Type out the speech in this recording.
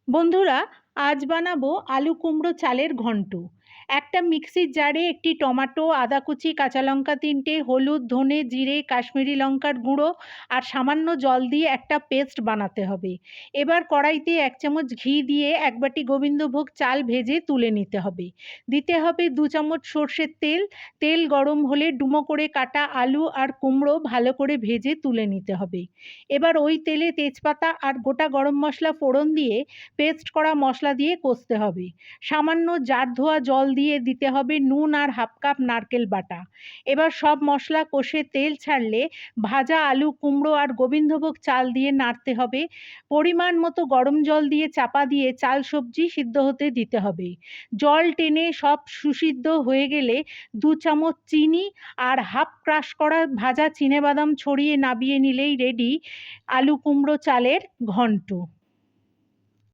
বন্ধুরা, আজ বানাবো আলু কুমড়ো চালের ঘন্ট। একটা মিক্সির জারে একটি টমেটো, আদা কুচি, কাঁচা লঙ্কা ৩টে, হলুদ, ধনে, জিরে, কাশ্মীরি লঙ্কার গুঁড়ো আর সামান্য জল দিয়ে একটা পেস্ট বানাতে হবে। এবার কড়াইতে ১ চামচ ঘি দিয়ে ১ বাটি গোবিন্দভোগ চাল ভেজে তুলে নিতে হবে। দিতে হবে ২ চামচ সর্ষের তেল। তেল গরম হলে ডুমো করে কাটা আলু আর কুমড়ো ভালো করে ভেজে তুলে নিতে হবে। এবার ওই তেলে তেজপাতা আর গোটা গরম মশলা ফোড়ন দিয়ে পেস্ট করা মশলা দিয়ে কষতে হবে। সামান্য জার ধোয়া জল দিয়ে দিতে হবে নুন আর হাফ কাপ নারকেল বাটা। এবার সব মশলা কষে তেল ছাড়লে ভাজা আলু, কুমড়ো আর গোবিন্দভোগ চাল দিয়ে নাড়তে হবে। পরিমাণ মতো গরম জল দিয়ে চাপা দিয়ে চাল সবজি সিদ্ধ হতে দিতে হবে। জল টেনে সব সুসিদ্ধ হয়ে গেলে ২ চামচ চিনি আর হাফ ক্রাশ করা ভাজা চিনেবাদাম ছড়িয়ে নাবিয়ে নিলেই রেডি আলু কুমড়ো চালের ঘন্ট।